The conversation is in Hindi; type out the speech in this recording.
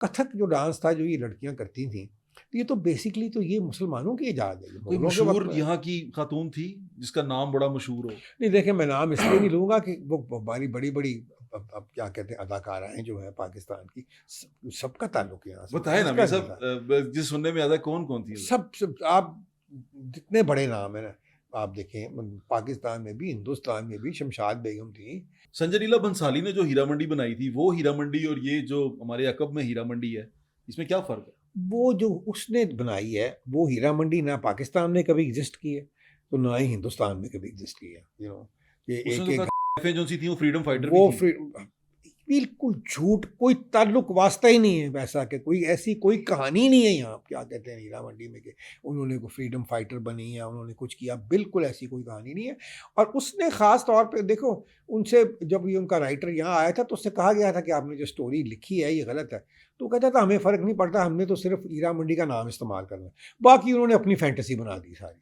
कथक जो डांस था, जो ये लड़कियां करती थी, तो ये तो बेसिकली तो ये मुसलमानों की इजाद है, ये कोई मुगलों के वक्त मशहूर में है। यहाँ की खातून थी जिसका नाम बड़ा मशहूर हो? नहीं देखिए, मैं नाम इसलिए नहीं लूँगा कि वो हमारी बड़ी-बड़ी अब क्या कहते हैं अदाकाराएँ जो हैं पाकिस्तान की, सबका ताल्लुक है यहाँ से, बताए ना उसका मियाँ नहीं साहब, था। जिस सुनने में आता है कौन कौन थी वो? सब आप जितने बड़े नाम हैं ना, आप देखें पाकिस्तान में भी, हिंदुस्तान में भी शमशाद बेगम थी। संजय लीला भंसाली ने जो हीरा मंडी बनाई थी, वो हीरा मंडी और ये जो हमारे अकब में हीरा मंडी है, इसमें क्या फर्क है? वो जो उसने बनाई है, वो हीरा मंडी ना पाकिस्तान में कभी एग्ज़िस्ट की है, तो ना ही हिंदुस्तान में कभी एग्ज़िस्ट की है, ये उसने तो एक-एक कहा जो सी थी वो फ्रीडम फाइटर भी वो थी। फिर बिल्कुल झूठ, कोई ताल्लुक वास्ता ही नहीं है वैसा, कि कोई ऐसी कोई कहानी नहीं है यहाँ, क्या कहते हैं हीरा मंडी में, कि उन्होंने को फ्रीडम फाइटर बनी या उन्होंने कुछ किया, बिल्कुल ऐसी कोई कहानी नहीं है। और उसने ख़ास तौर पे देखो, उनसे जब ये उनका राइटर यहाँ आया था, तो उससे कहा गया था कि आपने जो स्टोरी लिखी है ये गलत है। तो कहता था हमें फ़र्क नहीं पड़ता, हमने तो सिर्फ हीरा मंडी का नाम इस्तेमाल करना है, बाकी उन्होंने अपनी फैंटेसी बना दी सारी।